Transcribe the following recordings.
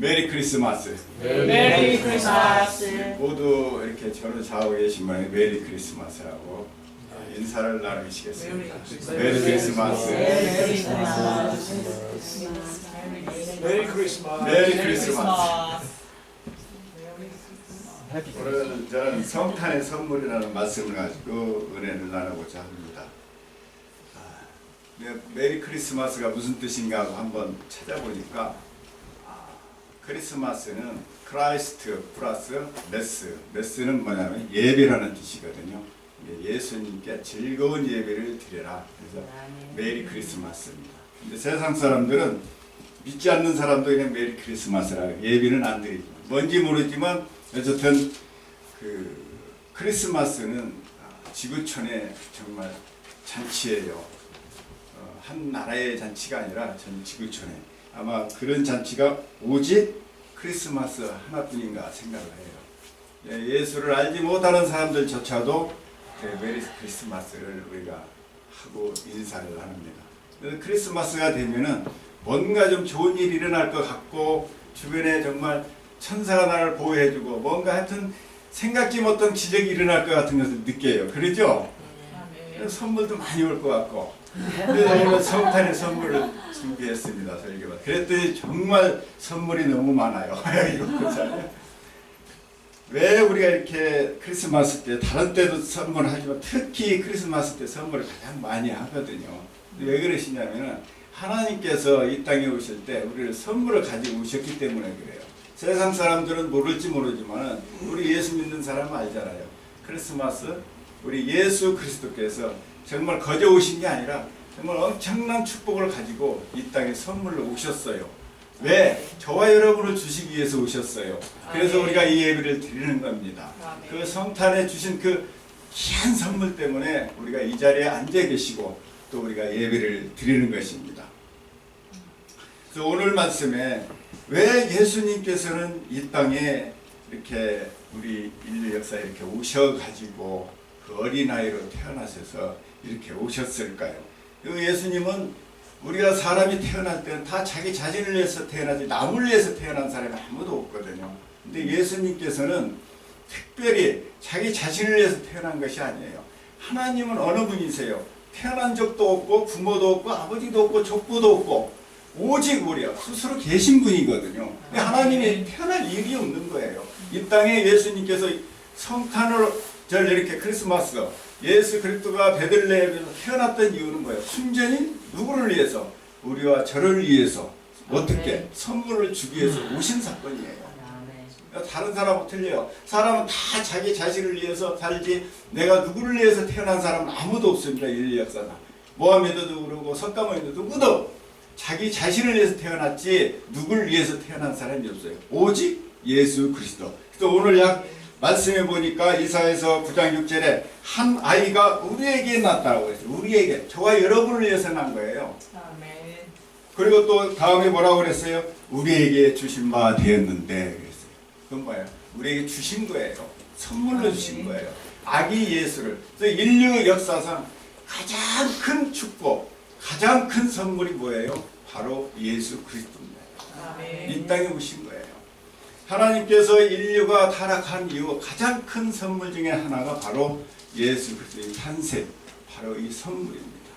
메리 크리스마스. 메리 크리스마스. 모두 이렇게 저를 좌우고 계시면 메리 크리스마스라고 인사를 나누시겠습니다. 메리 크리스마스. 메리 크리스마스. 메리 크리스마스. 메리 크리스마스. 오늘 저는 성탄의 선물이라는 말씀을 가지고 은혜를 나누고자 합니다. 메리 크리스마스가 무슨 뜻인가 한번 찾아보니까 크리스마스는 크라이스트 플러스 메스는 뭐냐면 예배라는 뜻이거든요. 예수님께 즐거운 예배를 드려라. 그래서 메리 크리스마스입니다. 근데 세상 사람들은 믿지 않는 사람도 그냥 메리 크리스마스라고 예배는 안 드리죠. 뭔지 모르지만 어쨌든 그 크리스마스는 지구촌의 정말 잔치예요. 한 나라의 잔치가 아니라 전 지구촌에 아마 그런 잔치가 오직 크리스마스 하나뿐인가 생각을 해요. 예수를 알지 못하는 사람들조차도 메리 크리스마스를 우리가 하고 인사를 합니다. 그래서 크리스마스가 되면은 뭔가 좀 좋은 일이 일어날 것 같고 주변에 정말 천사가 나를 보호해주고 뭔가 하여튼 생각지 못한 기적이 일어날 것 같은 것을 느껴요. 그러죠? 선물도 많이 올 것 같고. 그래서 오늘 성탄의 선물을 준비했습니다. 설교가. 그랬더니 정말 선물이 너무 많아요. 왜 우리가 이렇게 크리스마스 때 다른 때도 선물을 하지만 특히 크리스마스 때 선물을 가장 많이 하거든요. 왜 그러시냐면은 하나님께서 이 땅에 오실 때 우리를 선물을 가지고 오셨기 때문에 그래요. 세상 사람들은 모를지 모르지만 우리 예수 믿는 사람은 알잖아요. 크리스마스 우리 예수 그리스도께서 정말 거저 오신 게 아니라 정말 엄청난 축복을 가지고 이 땅에 선물로 오셨어요. 왜? 저와 여러분을 주시기 위해서 오셨어요. 그래서 우리가 이 예배를 드리는 겁니다. 그 성탄에 주신 그 귀한 선물 때문에 우리가 이 자리에 앉아 계시고 또 우리가 예배를 드리는 것입니다. 그래서 오늘 말씀에 왜 예수님께서는 이 땅에 이렇게 우리 인류 역사에 이렇게 오셔가지고 그 어린아이로 태어나셔서 이렇게 오셨을까요? 예수님은 우리가 사람이 태어날 때는 다 자기 자신을 위해서 태어나지 남을 위해서 태어난 사람이 아무도 없거든요. 근데 예수님께서는 특별히 자기 자신을 위해서 태어난 것이 아니에요. 하나님은 어느 분이세요? 태어난 적도 없고 부모도 없고 아버지도 없고 족보도 없고 오직 우리요 스스로 계신 분이거든요. 근데 하나님이 태어날 일이 없는 거예요. 이 땅에 예수님께서 성탄을 절 이렇게 크리스마스 예수 그리스도가 베들레헴에서 태어났던 이유는 뭐예요? 순전히 누구를 위해서? 우리와 저를 위해서 어떻게 선물을 주기 위해서 오신 사건이에요. 다른 사람하고 틀려요. 사람은 다 자기 자신을 위해서 살지 내가 누구를 위해서 태어난 사람은 아무도 없습니다. 인류 역사상 모하메드도 그러고 석가모니도 누구도 자기 자신을 위해서 태어났지 누구를 위해서 태어난 사람이 없어요. 오직 예수 그리스도. 그래서 오늘 말씀해 보니까 이사야서 9장 6절에 한 아이가 우리에게 났다고 했어요. 우리에게, 저와 여러분을 위해서 난 거예요. 아멘. 그리고 또 다음에 뭐라고 그랬어요? 우리에게 주신 바 되었는데 그랬어요. 그건 뭐예요? 우리에게 주신 거예요. 선물로 주신 거예요. 아기 예수를. 그래서 인류 역사상 가장 큰 축복, 가장 큰 선물이 뭐예요? 바로 예수 그리스도입니다. 아멘. 이 땅에 오신 거예요. 하나님께서 인류가 타락한 이후 가장 큰 선물 중에 하나가 바로 예수 그리스도의 탄생, 바로 이 선물입니다.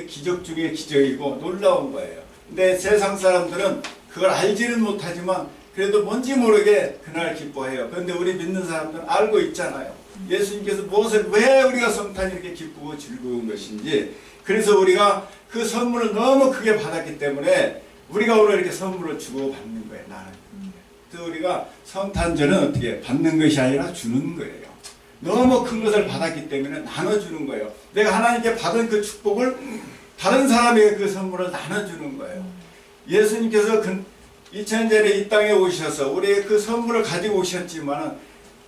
기적 중에 기적이고 놀라운 거예요. 근데 세상 사람들은 그걸 알지는 못하지만 그래도 뭔지 모르게 그날 기뻐해요. 그런데 우리 믿는 사람들은 알고 있잖아요. 예수님께서 무엇을 왜 우리가 성탄이 이렇게 기쁘고 즐거운 것인지. 그래서 우리가 그 선물을 너무 크게 받았기 때문에 우리가 오늘 이렇게 선물을 주고 받는 거예요. 나는. 그래서 우리가 성탄절은 어떻게 받는 것이 아니라 주는 거예요. 너무 큰 것을 받았기 때문에 나눠주는 거예요. 내가 하나님께 받은 그 축복을 다른 사람에게 그 선물을 나눠주는 거예요. 예수님께서 2000년 전에 이 땅에 오셔서 우리의 그 선물을 가지고 오셨지만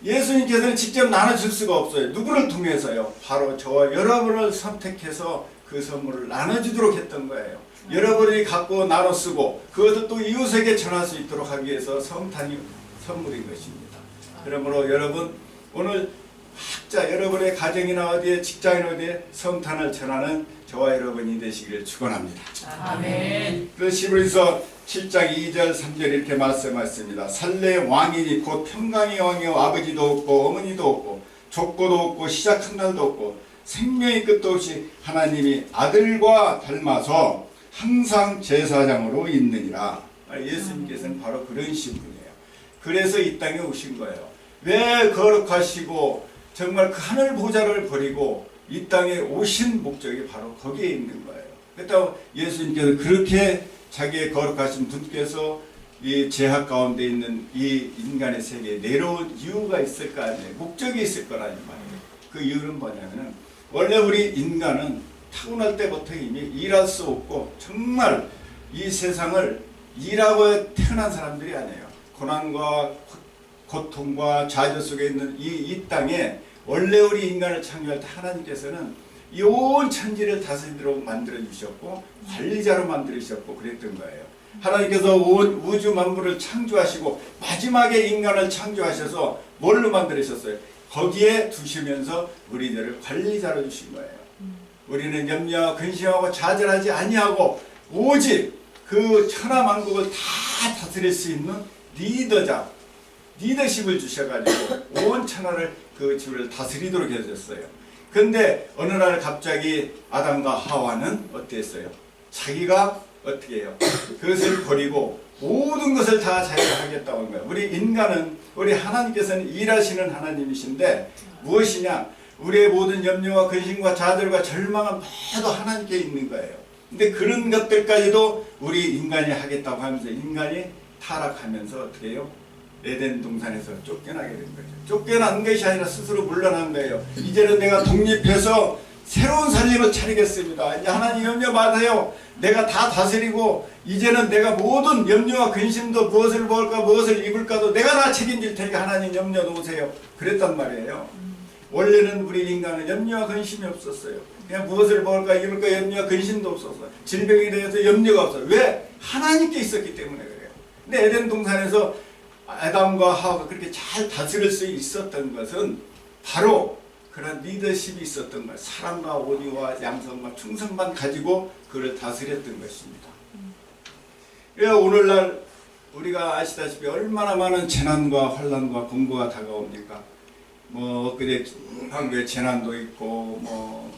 예수님께서는 직접 나눠줄 수가 없어요. 누구를 통해서요? 바로 저와 여러분을 선택해서 그 선물을 나눠주도록 했던 거예요. 여러분이 갖고 나눠 쓰고 그것을 또 이웃에게 전할 수 있도록 하기 위해서 성탄이 선물인 것입니다. 그러므로 여러분 오늘 각자 여러분의 가정이나 어디에 직장이나 어디에 성탄을 전하는 저와 여러분이 되시기를 축원합니다. 아멘. 그래서 히브리서 7장 2절 3절 이렇게 말씀하셨습니다. 살레 왕이니 곧 평강의 왕이요 아버지도 없고 어머니도 없고 족보도 없고 시작한 날도 없고 생명의 끝도 없이 하나님이 아들과 닮아서 항상 제사장으로 있느니라. 예수님께서는 바로 그런 신분이에요. 그래서 이 땅에 오신 거예요. 왜 거룩하시고 정말 그 하늘 보좌를 버리고 이 땅에 오신 목적이 바로 거기에 있는 거예요. 그렇다고 예수님께서 그렇게 자기의 거룩하신 분께서 이 죄악 가운데 있는 이 인간의 세계에 내려온 이유가 있을 거 아니에요. 목적이 있을 거라는 말이에요. 그 이유는 뭐냐면은 원래 우리 인간은 타고날 때부터 이미 일할 수 없고 정말 이 세상을 일하고 태어난 사람들이 아니에요. 고난과 고통과 좌절 속에 있는 이 땅에 원래 우리 인간을 창조할 때 하나님께서는 이 온 천지를 다스리도록 만들어 주셨고 관리자로 만들어 주셨고 그랬던 거예요. 하나님께서 온 우주 만물을 창조하시고 마지막에 인간을 창조하셔서 뭘로 만들으셨어요? 거기에 두시면서 우리들을 관리자로 주신 거예요. 우리는 염려 근심하고 좌절하지 아니하고 오직 그 천하만국을 다 다스릴 수 있는 리더십을 주셔가지고 온 천하를 그 주를 다스리도록 해주셨어요. 근데 어느 날 갑자기 아담과 하와는 어땠어요? 자기가 어떻게 해요? 그것을 버리고 모든 것을 다 자기가 하겠다고 한 거예요. 우리 인간은 우리 하나님께서는 일하시는 하나님이신데 무엇이냐? 우리의 모든 염려와 근심과 좌절과 절망은 모두 하나님께 있는 거예요. 근데 그런 것들까지도 우리 인간이 하겠다고 하면서 인간이 타락하면서 어떻게 해요? 에덴 동산에서 쫓겨나게 된 거죠. 쫓겨난 것이 아니라 스스로 물러난 거예요. 이제는 내가 독립해서 새로운 살림을 차리겠습니다. 이제 하나님 염려 마세요. 내가 다 다스리고 이제는 내가 모든 염려와 근심도 무엇을 먹을까 무엇을 입을까도 내가 다 책임질 테니까 하나님 염려 놓으세요. 그랬단 말이에요. 원래는 우리 인간은 염려와 근심이 없었어요. 그냥 무엇을 먹을까 입을까 염려와 근심도 없었어요. 질병에 대해서 염려가 없어요. 왜? 하나님께 있었기 때문에 그래요. 근데 에덴 동산에서 아담과 하와가 그렇게 잘 다스릴 수 있었던 것은 바로 그런 리더십이 있었던 거예요. 사랑과 온유와 양성과 충성만 가지고 그를 다스렸던 것입니다. 그래서 오늘날 우리가 아시다시피 얼마나 많은 재난과 환난과 공고가 다가옵니까? 뭐 엊그제 한국에 재난도 있고 뭐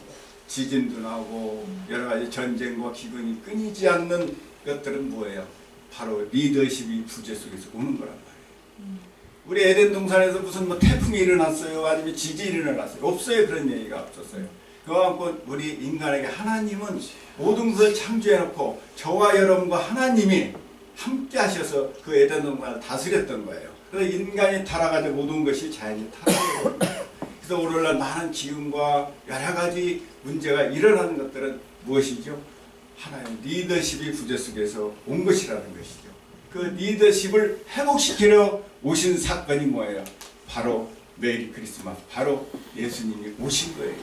지진도 나고 여러 가지 전쟁과 기근이 끊이지 않는 것들은 뭐예요? 바로 리더십이 부재 속에서 오는 거란 말이에요. 우리 에덴 동산에서 무슨 뭐 태풍이 일어났어요? 아니면 지진이 일어났어요? 없어요. 그런 얘기가 없었어요. 그만큼 우리 인간에게 하나님은 모든 것을 창조해놓고 저와 여러분과 하나님이 함께 하셔서 그 에덴 동산을 다스렸던 거예요. 그래서 인간이 타락하자 모든 것이 자연이 타락하게 됩니다. 그래서 오늘날 많은 기운과 여러 가지 문제가 일어나는 것들은 무엇이죠? 하나의 리더십이 부재 속에서 온 것이라는 것이죠. 그 리더십을 회복시키려 오신 사건이 뭐예요? 바로 메리 크리스마스, 바로 예수님이 오신 거예요.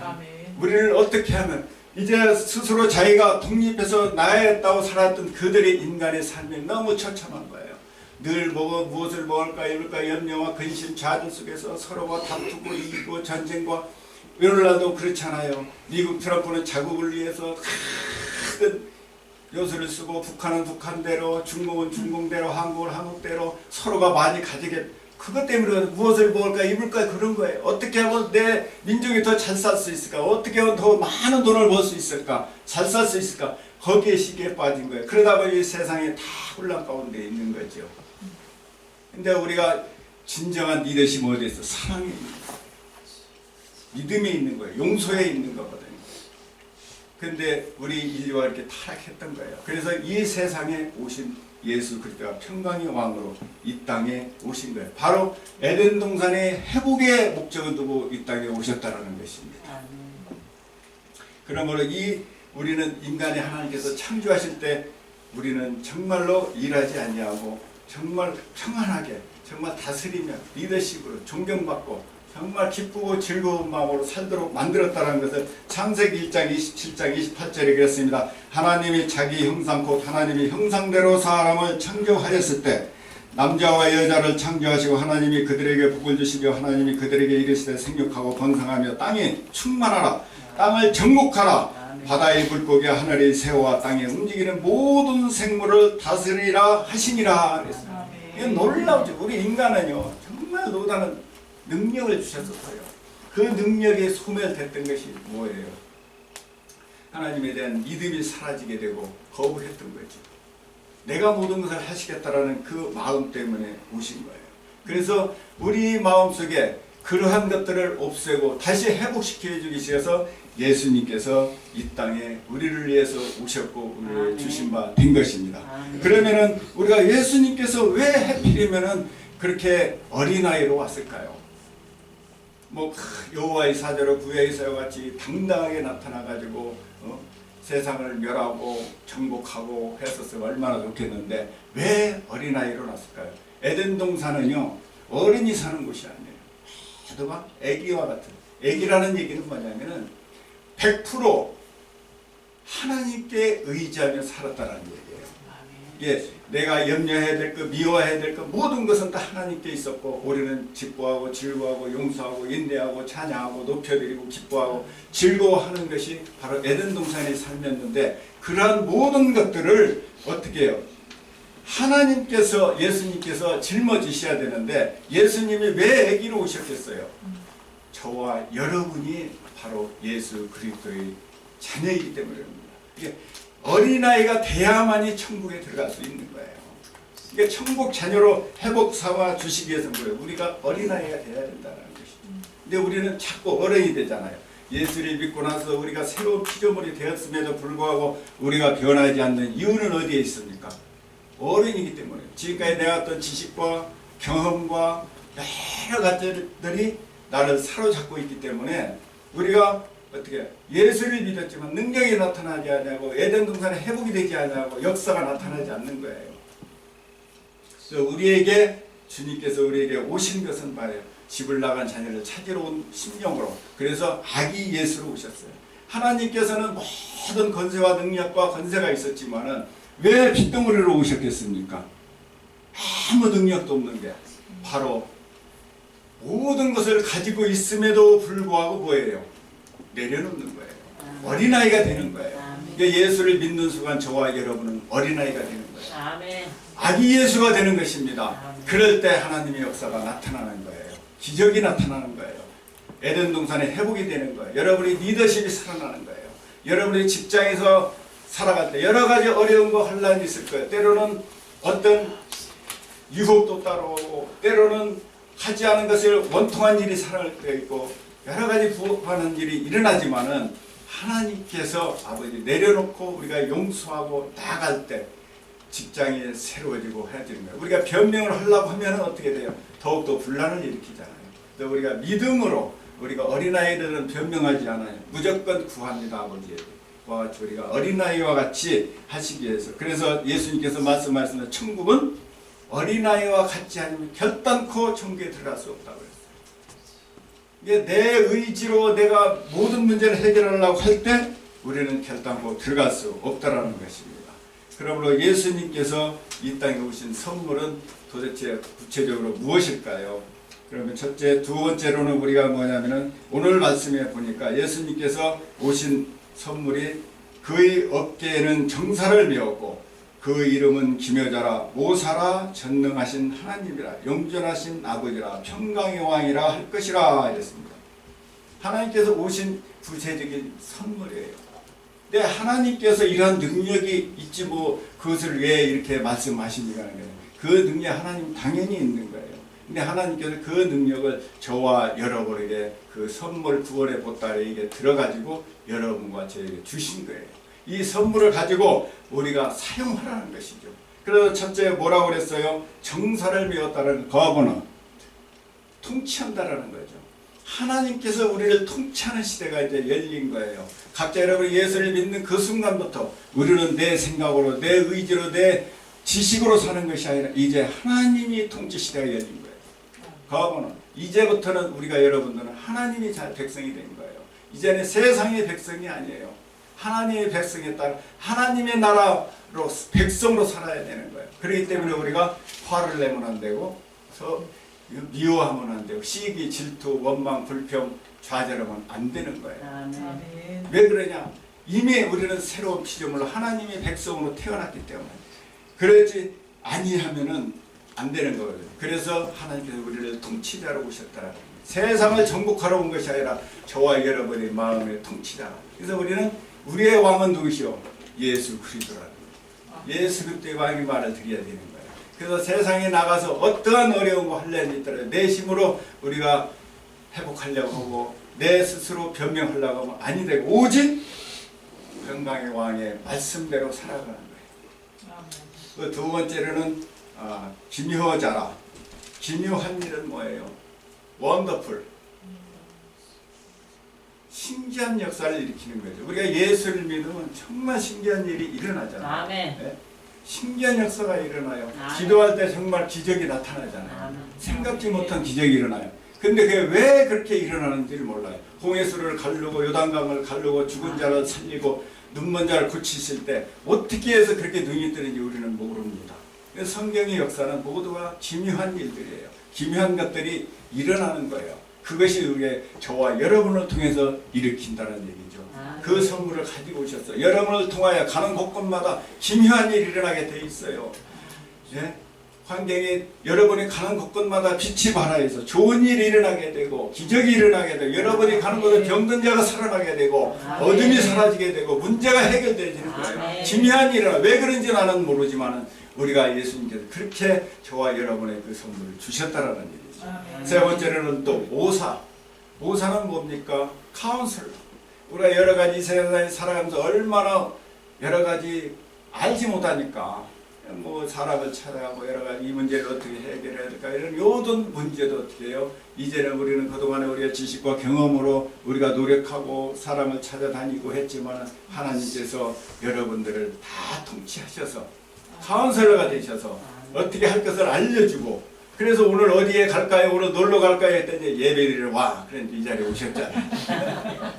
아멘. 우리를 어떻게 하면 이제 스스로 자기가 독립해서 나야겠다고 살았던 그들의 인간의 삶이 너무 처참한 거예요. 늘 무엇을 먹을까 입을까 염려와 근심 좌절 속에서 서로가 다투고 이기고 전쟁과 오늘날도 그렇잖아요. 미국 트럼프는 자국을 위해서 큰 요술을 쓰고 북한은 북한대로 중국은 중국대로 한국은 한국대로 서로가 많이 가지게 그것 때문에 무엇을 먹을까 입을까 그런 거예요. 어떻게 하면 내 민족이 더 잘 살 수 있을까? 어떻게 하면 더 많은 돈을 벌 수 있을까? 잘 살 수 있을까? 거기에 시기에 빠진 거예요. 그러다 보니 세상에 다 혼란 가운데 있는 거죠. 근데 우리가 진정한 리더십은 어디에 있어? 사랑에 있는 거예요. 믿음에 있는 거예요. 용서에 있는 거거든요. 근데 우리 인류가 이렇게 타락했던 거예요. 그래서 이 세상에 오신 예수 그리스도가 평강의 왕으로 이 땅에 오신 거예요. 바로 에덴 동산의 회복의 목적을 두고 이 땅에 오셨다는 것입니다. 그러므로 우리는 인간이 하나님께서 창조하실 때 우리는 정말로 일하지 아니하고 정말 평안하게 정말 다스리며 리더십으로 존경받고 정말 기쁘고 즐거운 마음으로 살도록 만들었다는 것을 창세기 1장 27장 28절에 그랬습니다. 하나님이 자기 형상 곧 하나님이 형상대로 사람을 창조하였을 때 남자와 여자를 창조하시고 하나님이 그들에게 복을 주시며 하나님이 그들에게 이르시되 생육하고 번성하며 땅에 충만하라 땅을 정복하라. 바다의 물고기와 하늘의 새와 땅에 움직이는 모든 생물을 다스리라 하시니라 그랬어요. 이건 놀라우죠. 우리 인간은요 정말 놀라운 능력을 주셨었어요. 그 능력에 소멸됐던 것이 뭐예요? 하나님에 대한 믿음이 사라지게 되고 거부했던 거죠. 내가 모든 것을 하시겠다라는 그 마음 때문에 오신 거예요. 그래서 우리 마음속에 그러한 것들을 없애고 다시 회복시켜 주기 위해서 예수님께서 이 땅에 우리를 위해서 오셨고 우리를 주신 바 된 것입니다. 그러면은 우리가 예수님께서 왜 하필이면은 그렇게 어린아이로 왔을까요? 뭐 여호와의 사자로 구약의 사자와 같이 당당하게 나타나가지고 세상을 멸하고 정복하고 했었으면 얼마나 좋겠는데 왜 어린아이로 났을까요? 에덴 동산은요 어른이 사는 곳이 아니에요. 모두 막 애기와 같은, 애기라는 얘기는 뭐냐면은 100% 하나님께 의지하며 살았다는 얘기예요. 예, 내가 염려해야 될 것, 미워해야 될 것 모든 것은 다 하나님께 있었고 우리는 기뻐하고 즐거워하고 용서하고 인내하고 찬양하고 높여드리고 기뻐하고 즐거워하는 것이 바로 에덴 동산의 삶이었는데 그러한 모든 것들을 어떻게 해요? 하나님께서 예수님께서 짊어지셔야 되는데 예수님이 왜 아기로 오셨겠어요? 저와 여러분이 바로 예수 그리스도의 자녀이기 때문입니다. 이게 어린아이가 돼야만이 천국에 들어갈 수 있는 거예요. 이게 천국 자녀로 회복 삼아 주시기 위해서는 거예요. 우리가 어린아이가 돼야 된다는 것이죠. 근데 우리는 자꾸 어른이 되잖아요. 예수를 믿고 나서 우리가 새로운 피조물이 되었음에도 불구하고 우리가 변하지 않는 이유는 어디에 있습니까? 어른이기 때문에 지금까지 내가 어떤 지식과 경험과 여러 가지들이 나를 사로잡고 있기 때문에 우리가 어떻게 예수를 믿었지만 능력이 나타나지 않냐고 에덴 동산에 회복이 되지 않냐고 역사가 나타나지 않는 거예요. 그래서 우리에게 주님께서 우리에게 오신 것은 말이에요. 집을 나간 자녀를 찾으러 온 심령으로 그래서 아기 예수로 오셨어요. 하나님께서는 모든 권세와 능력과 권세가 있었지만은 왜 핏덩어리로 오셨겠습니까? 아무 능력도 없는 게 바로 모든 것을 가지고 있음에도 불구하고 뭐예요? 내려놓는 거예요. 어린아이가 되는 거예요. 그러니까 예수를 믿는 순간 저와 여러분은 어린아이가 되는 거예요. 아기 예수가 되는 것입니다. 그럴 때 하나님의 역사가 나타나는 거예요. 기적이 나타나는 거예요. 에덴 동산에 회복이 되는 거예요. 여러분의 리더십이 살아나는 거예요. 여러분의 직장에서 살아갈 때 여러 가지 어려운 거 혼란이 있을 거예요. 때로는 어떤 유혹도 따라오고 때로는 하지 않은 것을 원통한 일이 살아갈 때 있고 여러 가지 부합하는 일이 일어나지만은 하나님께서 아버지 내려놓고 우리가 용서하고 나아갈 때 직장이 새로워지고 해야 되는 거예요. 우리가 변명을 하려고 하면 어떻게 돼요? 더욱더 분란을 일으키잖아요. 그래서 우리가 믿음으로 우리가 어린아이들은 변명하지 않아요. 무조건 구합니다. 아버지에게. 우리가 어린아이와 같이 하시기 위해서 그래서 예수님께서 말씀하시는 천국은 어린아이와 같이 아니면 결단코 천국에 들어갈 수 없다고 했어요. 이게 내 의지로 내가 모든 문제를 해결하려고 할 때 우리는 결단코 들어갈 수 없다라는 것입니다. 그러므로 예수님께서 이 땅에 오신 선물은 도대체 구체적으로 무엇일까요? 그러면 첫째, 두 번째로는 우리가 뭐냐면은 오늘 말씀에 보니까 예수님께서 오신 선물이 그의 어깨에는 정사를 메었고 그 이름은 기묘자라 모사라 전능하신 하나님이라 영존하신 아버지라 평강의 왕이라 할 것이라 이랬습니다. 하나님께서 오신 구체적인 선물이에요. 근데 하나님께서 이러한 능력이 있지 뭐 그것을 왜 이렇게 말씀하시니까 그 능력 하나님 당연히 있는 거예요. 근데 하나님께서 그 능력을 저와 여러분에게 그 선물 구원의 보따리에 들어가지고 여러분과 저에게 주신 거예요. 이 선물을 가지고 우리가 사용하라는 것이죠. 그래서 첫째 뭐라고 그랬어요? 정사를 메웠다는 거하고는 통치한다라는 거죠. 하나님께서 우리를 통치하는 시대가 이제 열린 거예요. 각자 여러분이 예수를 믿는 그 순간부터 우리는 내 생각으로 내 의지로 내 지식으로 사는 것이 아니라 이제 하나님이 통치 시대가 열린 거예요. 거하고는 이제부터는 우리가 여러분들은 하나님이 잘 백성이 된 거예요. 이제는 세상의 백성이 아니에요. 하나님의 백성에 따라 하나님의 나라로 백성으로 살아야 되는 거예요. 그렇기 때문에 우리가 화를 내면 안 되고 이거 미워하면 안 돼요. 시기, 질투, 원망, 불평, 좌절하면 안 되는 거예요. 아멘. 왜 그러냐? 이미 우리는 새로운 피조물로 하나님의 백성으로 태어났기 때문에. 그러지 아니하면은 안 되는 거예요. 그래서 하나님께서 우리를 통치자로 오셨다. 세상을 정복하러 온 것이 아니라 저와 여러분의 마음의 통치자. 그래서 우리는 우리의 왕은 누구시오? 예수 그리스도라는 거예요. 예수 그리스도의 왕의 말을 드려야 되는 거예요. 그래서 세상에 나가서 어떠한 어려운 거 하려는 있더라도 내 힘으로 우리가 회복하려고 하고 내 스스로 변명하려고 하면 아니 되고 오직 영광의 왕의 말씀대로 살아가는 거예요. 그 두 번째로는 기묘자라. 기묘한 일은 뭐예요? 원더풀. 신기한 역사를 일으키는 거죠. 우리가 예수를 믿으면 정말 신기한 일이 일어나잖아요. 아멘. 네? 신기한 역사가 일어나요. 아멘. 기도할 때 정말 기적이 나타나잖아요. 아멘. 생각지 못한 기적이 일어나요. 근데 그게 왜 그렇게 일어나는지를 몰라요. 홍해수를 가르고 요단강을 가르고 죽은 자를 살리고 눈먼 자를 고치실 때 어떻게 해서 그렇게 능이 뜨는지 우리는 모릅니다. 그래서 성경의 역사는 모두가 기묘한 일들이에요. 기묘한 것들이 일어나는 거예요. 그것이 우리의 저와 여러분을 통해서 일으킨다는 얘기죠. 그 선물을 가지고 오셨어요. 여러분을 통하여 가는 곳곳마다 기묘한 일이 일어나게 돼 있어요. 예? 환경이 여러분이 가는 곳곳마다 빛이 발하여서 좋은 일이 일어나게 되고 기적이 일어나게 되고 여러분이 가는 곳에 병든 자가 살아나게 되고 어둠이 사라지게 되고 문제가 해결되지는 거예요. 기묘한 일이라 왜 그런지 나는 모르지만 우리가 예수님께서 그렇게 저와 여러분의 그 선물을 주셨다라는 얘기죠. 세 번째로는 또 모사. 모사는 뭡니까? 카운슬러. 우리가 여러 가지 세상에 살아가면서 얼마나 여러 가지 알지 못하니까 뭐 사람을 찾아가고 여러 가지 이 문제를 어떻게 해결해야 될까 이런 모든 문제도 어떻게 해요? 이제는 우리는 그동안에 우리의 지식과 경험으로 우리가 노력하고 사람을 찾아다니고 했지만 하나님께서 여러분들을 다 통치하셔서 카운슬러가 되셔서 어떻게 할 것을 알려주고 그래서 오늘 어디에 갈까요? 오늘 놀러 갈까요? 했더니 예배를 와. 그런데 이 자리에 오셨잖아요.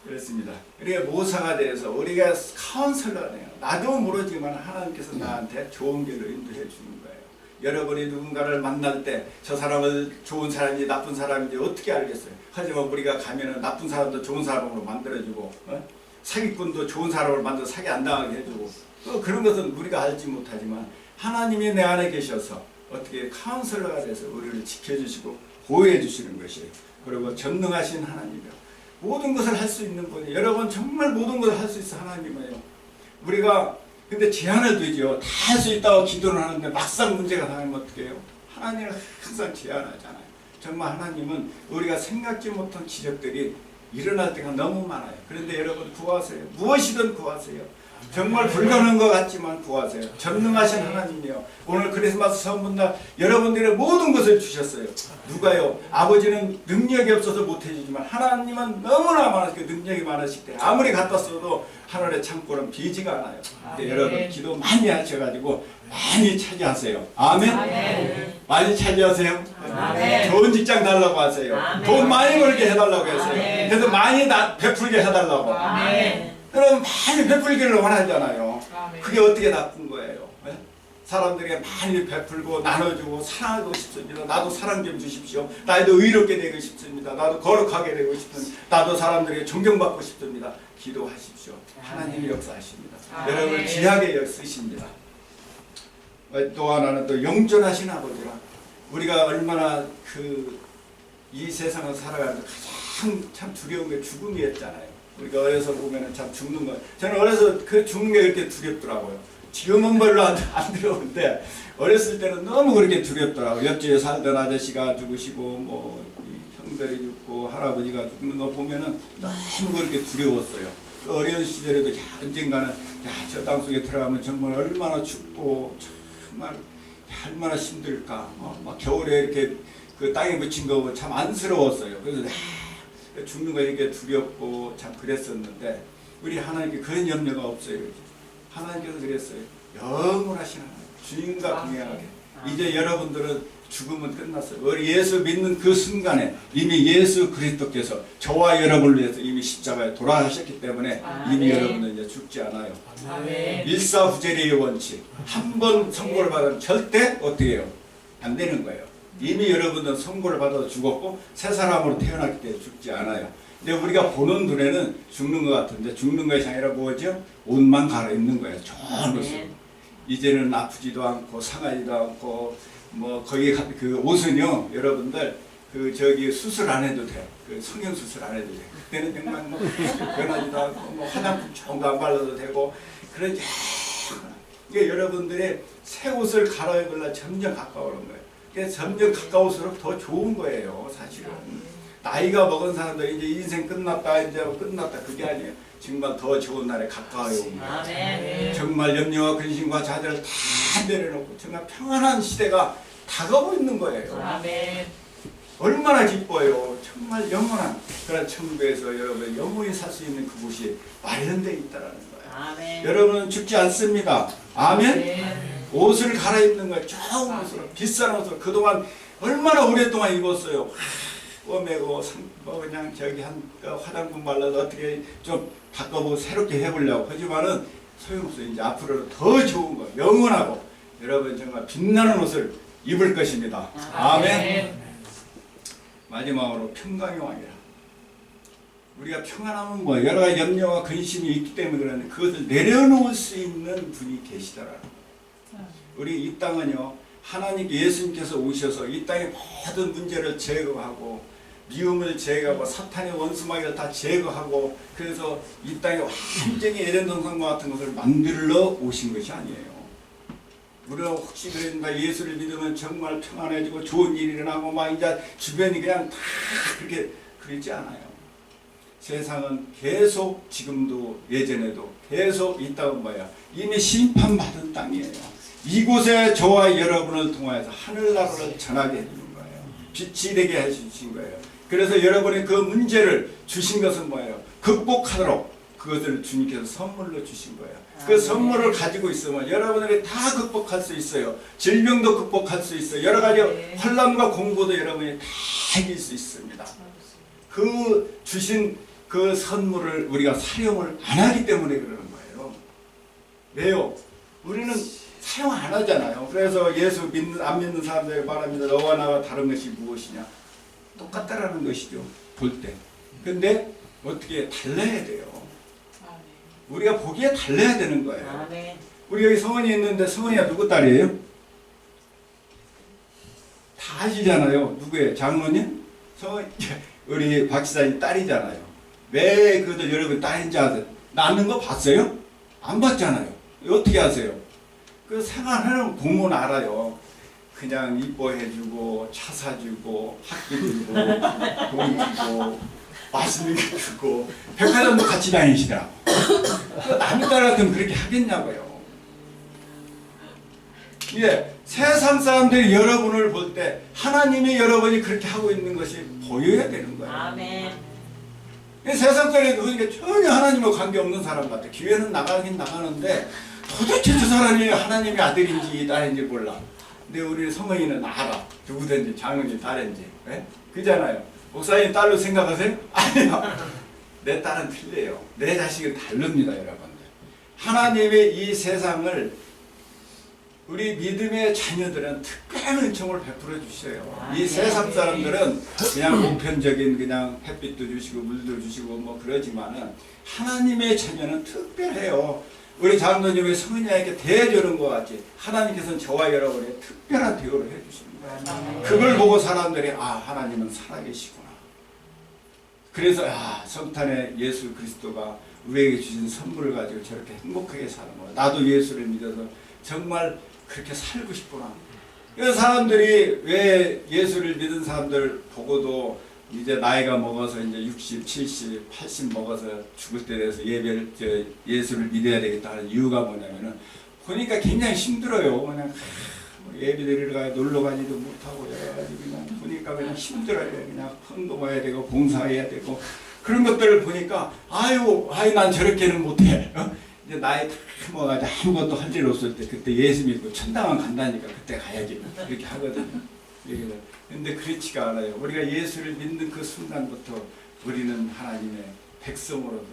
그렇습니다. 우리가 모사가 돼서 우리가 카운슬러네요. 나도 모르지만 하나님께서 나한테 좋은 길로 인도해 주는 거예요. 여러분이 누군가를 만날 때 저 사람을 좋은 사람인지 나쁜 사람인지 어떻게 알겠어요? 하지만 우리가 가면은 나쁜 사람도 좋은 사람으로 만들어주고 사기꾼도 좋은 사람을 만들어 사기 안 당하게 해주고 그런 것은 우리가 알지 못하지만 하나님이 내 안에 계셔서 어떻게 카운슬러가 돼서 우리를 지켜주시고 보호해 주시는 것이에요. 그리고 전능하신 하나님이요. 모든 것을 할 수 있는 분이 여러분 정말 모든 것을 할 수 있어 하나님이에요. 우리가 근데 제한을 두죠. 다 할 수 있다고 기도를 하는데 막상 문제가 나면 어떻게 해요? 하나님은 항상 제한하잖아요. 정말 하나님은 우리가 생각지 못한 기적들이 일어날 때가 너무 많아요. 그런데 여러분 구하세요. 무엇이든 구하세요. 정말 불가능한 것 같지만 구하세요. 전능하신 하나님이요. 오늘 크리스마스 선분날 여러분들의 모든 것을 주셨어요. 누가요? 아버지는 능력이 없어서 못해주지만 하나님은 너무나 많으시고 능력이 많으시기 때문에 아무리 갖다 써도 하늘의 창고는 비지가 않아요. 근데 여러분 기도 많이 하셔가지고 많이 차지하세요. 아멘? 아멘. 많이 차지하세요. 아멘. 좋은 직장 달라고 하세요. 아멘. 돈 많이 벌게 해달라고 했어요. 아멘. 그래서 많이 베풀게 해달라고. 아멘. 그럼 많이 베풀기를 원하잖아요. 아멘. 그게 어떻게 나쁜 거예요? 네? 사람들에게 많이 베풀고 나눠주고 사랑하고 싶습니다. 나도 사랑 좀 주십시오. 나도 의롭게 되고 싶습니다. 나도 거룩하게 되고 싶습니다. 나도 사람들에게 존경받고 싶습니다. 기도하십시오. 하나님이 역사하십니다. 아멘. 여러분을 귀하게 쓰십니다. 또 하나는 또 영존하신 아버지라. 우리가 얼마나 이 세상을 살아가면서 가장 참 두려운 게 죽음이었잖아요. 우리가 어려서 보면은 참 죽는 거. 저는 어려서 그 죽는 게 그렇게 두렵더라고요. 지금은 별로 안 두려운데 어렸을 때는 너무 그렇게 두렵더라고요. 옆집에 살던 아저씨가 죽으시고 뭐 형들이 죽고 할아버지가 죽는 거 보면은 너무 그렇게 두려웠어요. 그 어려운 시절에도 언젠가는 저 땅속에 들어가면 정말 얼마나 춥고 정말 얼마나 힘들까. 막 겨울에 이렇게 그 땅에 묻힌 거 참 안쓰러웠어요. 그래서 죽는 거 이게 두렵고 참 그랬었는데 우리 하나님께 그런 염려가 없어요. 하나님께서 그랬어요. 영원하신 하나님, 주님과 동행하게. 이제 여러분들은 죽음은 끝났어요. 우리 예수 믿는 그 순간에 이미 예수 그리스도께서 저와 여러분을 위해서 이미 십자가에 돌아가셨기 때문에 이미 여러분은 이제 죽지 않아요. 아멘. 일사후제리의 원칙. 한 번 선고를 받으면 절대 어떻게 해요? 안 되는 거예요. 이미 여러분들은 선고를 받아서 죽었고 새 사람으로 태어났기 때문에 죽지 않아요. 근데 우리가 보는 눈에는 죽는 것 같은데 죽는 것이 아니라 뭐죠? 옷만 갈아입는 거예요. 좋은 옷을. 이제는 아프지도 않고 상하지도 않고 뭐 거기 그 옷은요 여러분들 그 저기 수술 안 해도 돼요. 그 성형 수술 안 해도 돼요. 그때는 정말 뭐 변하지도 않고 뭐 화장품 좋은 거 안 발라도 되고 그러지. 이게 여러분들의 새 옷을 갈아입으려 점점 가까워오는 거예요. 그래서 점점 가까울수록 더 좋은 거예요, 사실은. 나이가 먹은 사람들 이제 인생 끝났다, 이제 끝났다 그게 아니에요. 정말 더 좋은 날에 가까워요. 정말 염려와 근심과 좌절을 다 내려놓고 정말 평안한 시대가 다가오고 있는 거예요. 아멘. 얼마나 기뻐요. 정말 영원한 그런 천국에서 여러분 영원히 살 수 있는 그곳이 마련되어 있다는 거예요. 아멘. 여러분은 죽지 않습니다. 아멘. 아멘. 옷을 갈아입는 거예요. 좋은 옷으로, 비싼 옷으로. 그동안 얼마나 오랫동안 입었어요. 꿰매고 뭐 그냥 저기 한 화장품 발라서 어떻게 좀 바꿔보고 새롭게 해보려고 하지만은 소용없어요. 이제 앞으로는 더 좋은 거, 영원하고 여러분 정말 빛나는 옷을 입을 것입니다. 아멘. 마지막으로 평강의 왕이라. 우리가 평안하면 뭐 여러 가지 염려와 근심이 있기 때문에 그러는데 그것을 내려놓을 수 있는 분이 계시더라고요. 우리 이 땅은요 하나님 예수님께서 오셔서 이 땅의 모든 문제를 제거하고 미움을 제거하고 사탄의 원수마귀를 다 제거하고 그래서 이 땅에 완전히 에덴 동산과 같은 것을 만들러 오신 것이 아니에요. 우리가 혹시 그랬는가 예수를 믿으면 정말 평안해지고 좋은 일이 일어나고 막 이제 주변이 그냥 다 그렇게 그러지 않아요. 세상은 계속 지금도 예전에도 계속 이 땅은 뭐야 이미 심판받은 땅이에요. 이곳에 저와 여러분을 통하여서 하늘나라를 전하게 해주는 거예요. 빛이 되게 해주신 거예요. 그래서 여러분의 그 문제를 주신 것은 뭐예요? 극복하도록 그것을 주님께서 선물로 주신 거예요. 그 선물을 가지고 있으면 여러분들이 다 극복할 수 있어요. 질병도 극복할 수 있어요. 여러 가지 혼란과 공고도 여러분이 다 이길 수 있습니다. 그 주신 그 선물을 우리가 사용을 안 하기 때문에 그러는 거예요. 왜요? 우리는 사용 안 하잖아요. 그래서 예수 안 믿는 사람들에게 말합니다. 너와 나와 다른 것이 무엇이냐? 똑같다라는 것이죠. 볼 때. 근데 어떻게 달라야 돼요. 우리가 보기에 달라야 되는 거예요. 우리 여기 성원이 있는데 성원이가 누구 딸이에요? 다 아시잖아요. 누구예요? 장로님? 성원 우리 박 지사님 딸이잖아요. 왜 그들 여러분 딸인지 아세요? 낳는 거 봤어요? 안 봤잖아요. 어떻게 아세요? 그 생활하는 공무원 알아요. 그냥 이뻐해주고 차 사주고 학비 주고 돈 주고 맛있는 거 주고 백화점도 같이 다니시더라고. 남의 딸 같으면 그렇게 하겠냐고요. 예, 세상 사람들이 여러분을 볼 때 하나님이 여러분이 그렇게 하고 있는 것이 보여야 되는 거예요. 아멘. 세상 사람이 그러니까 전혀 하나님과 관계없는 사람 같아. 교회는 나가긴 나가는데 도대체 저 사람이 하나님의 아들인지 딸인지 몰라. 근데 우리 성은이는 알아. 누구든지 장은지 딸인지. 네? 그잖아요. 목사님 딸로 생각하세요? 아니요. 내 딸은 틀려요. 내 자식은 다릅니다, 여러분들. 하나님의 이 세상을 우리 믿음의 자녀들은 특별한 은총을 베풀어 주셔요. 이 세상 사람들은 그냥 보편적인 그냥 햇빛도 주시고 물도 주시고 뭐 그러지만은 하나님의 자녀는 특별해요. 우리 장로님의 성은이에게 대해주는 것 같이 하나님께서는 저와 여러분의 특별한 대우를 해주십니다. 그걸 보고 사람들이 아 하나님은 살아계시구나. 그래서 아 성탄에 예수 그리스도가 우리에게 주신 선물을 가지고 저렇게 행복하게 사는 거야. 나도 예수를 믿어서 정말 그렇게 살고 싶구나. 그래서 사람들이 왜 예수를 믿은 사람들 보고도 이제 나이가 먹어서 이제 60, 70, 80 먹어서 죽을 때 돼서 예수를 믿어야 되겠다 하는 이유가 뭐냐면은 보니까 굉장히 힘들어요. 그냥 예배 드리러 가야 놀러 가지도 못하고 여러 가지 그냥 보니까 그냥 힘들어요. 그냥 헌금해야 되고 봉사해야 되고 그런 것들을 보니까 아유 난 저렇게는 못해. 이제 나이 다 먹어가지고 아무것도 할 일 없을 때 그때 예수 믿고 천당만 간다니까 그때 가야지 이렇게 하거든요. 근데 그렇지가 않아요. 우리가 예수를 믿는 그 순간부터 우리는 하나님의 백성으로서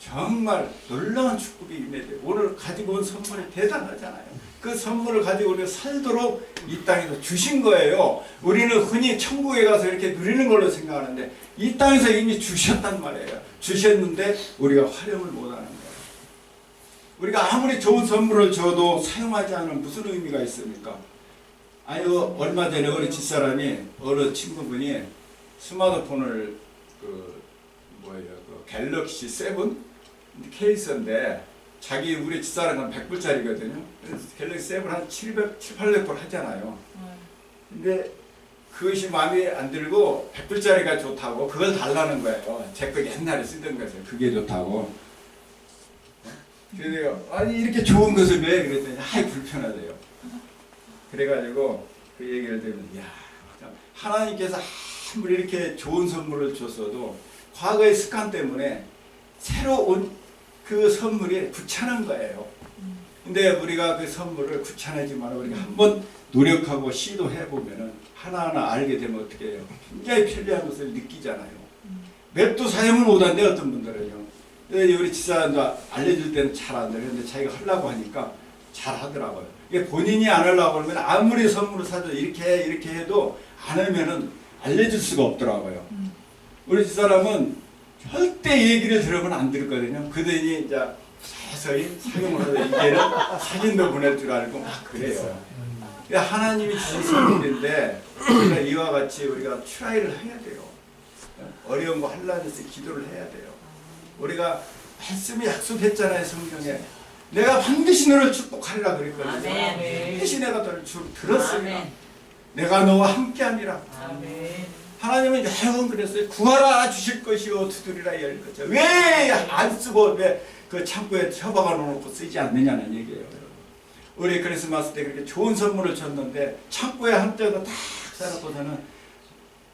정말 놀라운 축복이 임해져요. 오늘 가지고 온 선물이 대단하잖아요. 그 선물을 가지고 우리가 살도록 이 땅에서 주신 거예요. 우리는 흔히 천국에 가서 이렇게 누리는 걸로 생각하는데 이 땅에서 이미 주셨단 말이에요. 주셨는데 우리가 활용을 못하는 거예요. 우리가 아무리 좋은 선물을 줘도 사용하지 않으면 무슨 의미가 있습니까? 아니 얼마 전에 어느 집사람이 어느 친구분이 스마트폰을 그 갤럭시 7 케이스인데 자기 우리 집사람은 100불짜리거든요. 갤럭시 7 한 700, 800불 하잖아요. 근데 그것이 마음에 안 들고 100불짜리가 좋다고 그걸 달라는 거예요. 제 거 옛날에 쓰던 것을 그게 좋다고. 그래서 아니 이렇게 좋은 것을 왜 그랬더니 아이 불편하대요. 그래가지고 그 얘기를 들으면 야 하나님께서 아무리 이렇게 좋은 선물을 줬어도 과거의 습관 때문에 새로 온 그 선물이 귀찮은 거예요. 근데 우리가 그 선물을 귀찮아하지 말고 우리가 한번 노력하고 시도해 보면은 하나하나 알게 되면 어떻게 해요? 굉장히 편리한 것을 느끼잖아요. 맵도 사용을 못하는데 어떤 분들은요. 우리 집사람도 알려줄 때는 잘 안 되는데 자기가 하려고 하니까 잘 하더라고요. 이게 본인이 안 하려고 하면 아무리 선물을 사도 이렇게 해도 안 하면은 알려줄 수가 없더라고요. 우리 집사람은 절대 얘기를 들으면 안 들거든요. 그러더니 이제 서서히 사용을 하다 이제는 사진도 보낼 줄 알고 막 그래요. 하나님이 주신 선물인데 우리가 이와 같이 우리가 트라이를 해야 돼요. 어려운 거 하려면서 기도를 해야 돼요. 우리가 말씀이 약속했잖아요. 성경에 내가 반드시 너를 축복하리라 그랬거든요. 아멘. 반드시 내가 너를 들었으리라. 아멘. 내가 너와 함께함이라. 아멘. 하나님은 여러 번 그랬어요. 구하라 주실 것이요 두드리라 열 것이요. 왜 안 쓰고 왜 그 창고에 처박아 놓고 쓰지 않느냐는 얘기예요. 우리 크리스마스 때 그렇게 좋은 선물을 줬는데 창고에 한쪽에 딱 쌓아놓고서는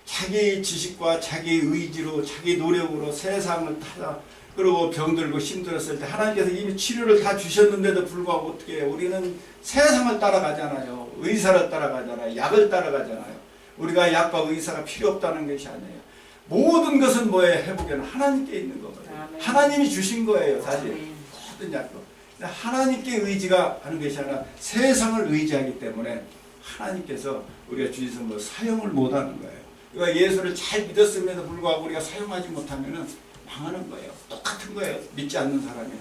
자기 지식과 자기 의지로 자기 노력으로 세상을 타다 그리고 병들고 힘들었을 때 하나님께서 이미 치료를 다 주셨는데도 불구하고 어떻게 해요? 우리는 세상을 따라가잖아요. 의사를 따라가잖아요. 약을 따라가잖아요. 우리가 약과 의사가 필요 없다는 것이 아니에요. 모든 것은 뭐예요? 회복에는 하나님께 있는 거거든요. 아멘. 하나님이 주신 거예요. 사실 아멘. 모든 약도 하나님께 의지가 하는 것이 아니라 세상을 의지하기 때문에 하나님께서 우리가 주신 선물 사용을 못하는 거예요. 그러니까 예수를 잘 믿었음에도 불구하고 우리가 사용하지 못하면 망하는 거예요. 똑같은 거예요. 믿지 않는 사람이랑.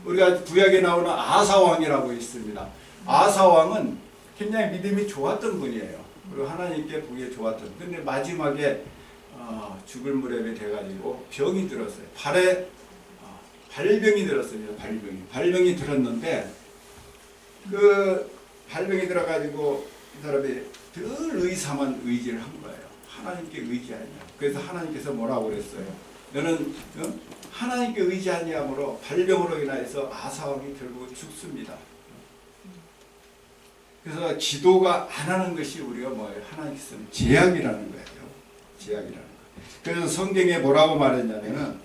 우리가 구약에 나오는 아사왕이라고 있습니다. 아사왕은 굉장히 믿음이 좋았던 분이에요. 그리고 하나님께 보기에 좋았던. 근데 마지막에 죽을 무렵이 돼가지고 병이 들었어요. 발에 발병이 들었어요. 발병이 들었는데 그 발병이 들어가지고 이 사람이 늘 의사만 의지를 한 거예요. 하나님께 의지하냐. 그래서 하나님께서 뭐라고 그랬어요? 너는 하나님께 의지하냐므로 발병으로 인해서 아사왕이 결국 죽습니다. 그래서 기도가 안 하는 것이 우리가 뭐예요? 하나님께서 제약이라는 거예요. 제약이라는 거예요. 그래서 성경에 뭐라고 말했냐면은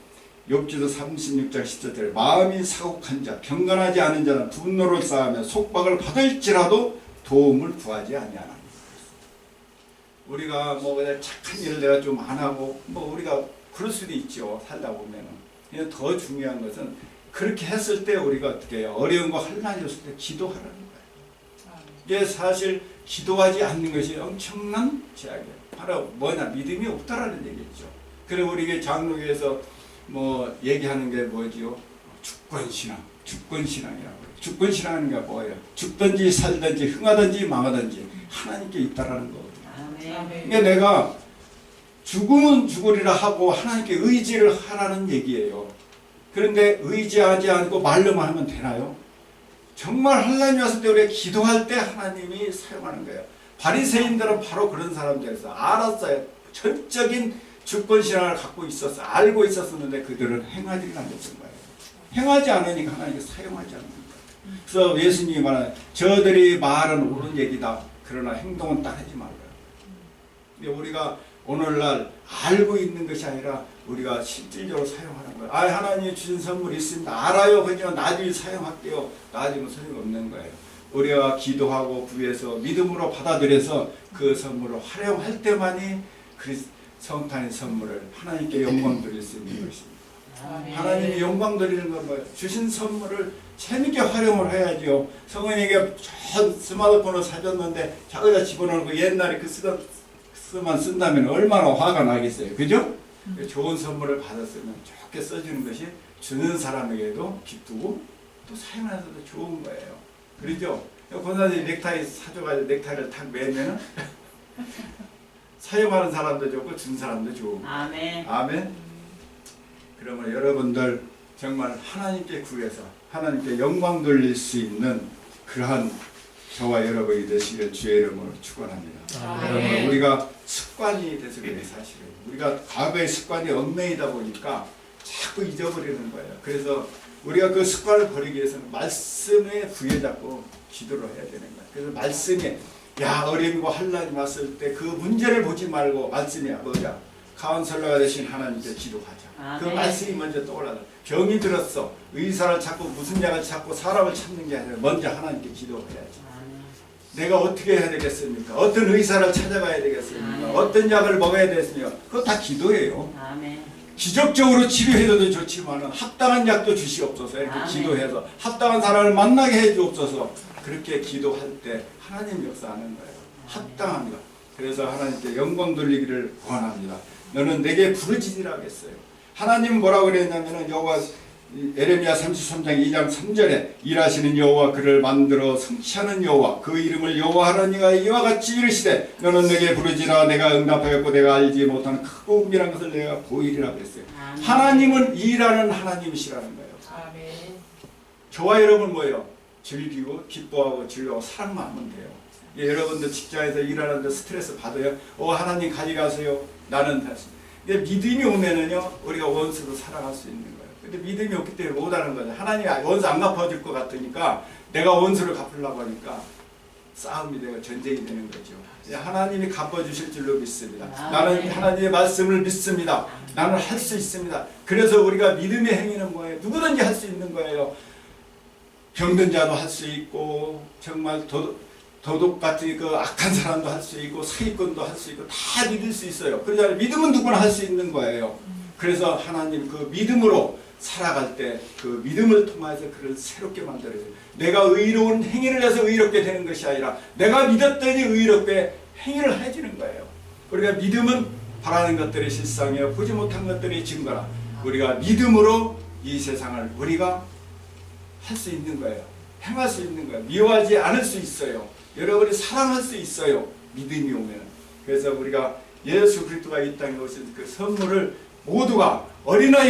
욥기서 36장 10절에 마음이 사곡한 자, 경건하지 않은 자는 분노를 쌓으며 속박을 받을지라도 도움을 구하지 아니하나. 우리가 뭐 그냥 착한 일을 내가 좀 안 하고 뭐 우리가 그럴 수도 있죠. 살다 보면은. 근데 더 중요한 것은 그렇게 했을 때 우리가 어떻게 해요? 어려운 거 할라졌을 때 기도하라는 거예요. 이게 사실 기도하지 않는 것이 엄청난 제약이에요. 바로 뭐냐? 믿음이 없다라는 얘기죠. 그리고 우리 장로교에서 뭐 얘기하는 게 뭐지요? 주권신앙이라고 해요. 주권신앙은 게 뭐예요? 죽든지 살든지 흥하든지 망하든지 하나님께 있다라는 거거든요. 그러니까 내가 죽으면 죽으리라 하고 하나님께 의지를 하라는 얘기예요. 그런데 의지하지 않고 말로만 하면 되나요? 정말 하나님이 왔을 때 우리가 기도할 때 하나님이 사용하는 거예요. 바리새인들은 바로 그런 사람들에서 알았어요. 전적인 주권신앙을 갖고 있었어. 알고 있었는데 그들은 행하지 않았던 거예요. 행하지 않으니까 하나님께서 사용하지 않는 거예요. 그래서 예수님이 말하는 저들이 말은 옳은 얘기다. 그러나 행동은 따르지 말아요. 근데 우리가 오늘날 알고 있는 것이 아니라 우리가 실질적으로 사용하는 거예요. 하나님이 주신 선물이 있습니다. 알아요. 그냥 나중에 사용할게요. 나중에 소용없는 거예요. 우리가 기도하고 구해서 믿음으로 받아들여서 그 선물을 활용할 때만이 성탄의 선물을 하나님께 영광 드릴 수 있는 것입니다. 아멘. 하나님이 영광 돌리는 건 뭐예요? 주신 선물을 재밌게 활용을 해야지요. 성은이가 저 스마트폰을 사줬는데 자기가 집어넣고 옛날에 그만 쓴다면 얼마나 화가 나겠어요. 그죠? 좋은 선물을 받았으면 좋게 써주는 것이 주는 사람에게도 기쁘고 또 사용하면서도 좋은 거예요. 그러죠? 권사님 넥타이 사줘가지고 넥타이를 탁 매면은 사용하는 사람도 좋고 준 사람도 좋은 거예요. 아멘. 아멘. 그러면 여러분들 정말 하나님께 구해서 하나님께 영광 돌릴 수 있는 그러한 저와 여러분이 되시길 주의 이름으로 축원합니다. 여러분 우리가 습관이 돼서 그래 사실은 우리가 과거의 습관이 얽매이다 보니까 자꾸 잊어버리는 거예요. 그래서 우리가 그 습관을 버리기 위해서는 말씀에 부여잡고 기도를 해야 되는 거예요. 그래서 말씀에 어려움과 환난이 왔을 때 그 문제를 보지 말고 말씀이 뭐냐 카운슬러가 되신 하나님께 기도하자. 그 말씀이 먼저 떠올라요. 병이 들었어. 의사를 찾고 무슨 약을 찾고 사람을 찾는 게 아니라 먼저 하나님께 기도해야지. 내가 어떻게 해야 되겠습니까? 어떤 의사를 찾아가야 되겠습니까? 어떤 약을 먹어야 되겠습니까? 그거 다 기도예요. 기적적으로 치료해도 좋지만 합당한 약도 주시옵소서. 이렇게 기도해서 합당한 사람을 만나게 해주옵소서. 그렇게 기도할 때 하나님 역사하는 거예요. 합당합니다. 그래서 하나님께 영광 돌리기를 원합니다. 너는 내게 부르짖으라 했어요. 하나님 뭐라고 그랬냐면은 여호와 에레미야 33장 2장 3절에 일하시는 여호와 그를 만들어 성취하는 여호와 그 이름을 여호와 하나님과 이와 같이 이르시되 너는 내게 부르짖으라 내가 응답하였고 내가 알지 못하는 크고 은밀한 것을 내가 보이리라 그랬어요. 하나님은 일하는 하나님이시라는 거예요. 아멘. 저와 여러분 뭐예요? 즐기고 기뻐하고 즐거워 사랑만 하면 돼요. 여러분들 직장에서 일하는데 스트레스 받아요. 하나님 가져가세요. 나는 다시. 믿음이 오면은요 우리가 원수도 사랑할 수 있는 거예요. 근데 믿음이 없기 때문에 못하는 거죠. 하나님이 원수 안 갚아줄 것 같으니까 내가 원수를 갚으려고 하니까 싸움이 되고 전쟁이 되는 거죠. 하나님이 갚아주실 줄로 믿습니다. 나는 하나님의 말씀을 믿습니다. 나는 할 수 있습니다. 그래서 우리가 믿음의 행위는 뭐예요? 누구든지 할 수 있는 거예요. 병든 자도 할 수 있고 정말 도둑같이 그 악한 사람도 할 수 있고 사기꾼도 할 수 있고 다 믿을 수 있어요. 그러잖아요. 믿음은 누구나 할 수 있는 거예요. 그래서 하나님 그 믿음으로 살아갈 때 그 믿음을 통해서 그를 새롭게 만들어요. 내가 의로운 행위를 해서 의롭게 되는 것이 아니라 내가 믿었더니 의롭게 행위를 해주는 거예요. 우리가 믿음은 바라는 것들의 실상이요 보지 못한 것들의 증거라. 우리가 믿음으로 이 세상을 우리가 할 수 있는 거예요. 행할 수 있는 거예요. 미워하지 않을 수 있어요. 여러분이 사랑할 수 있어요. 믿음이 오면. 그래서 우리가 예수 그리스도가 이 땅에 오신 그 선물을 모두가 어린아이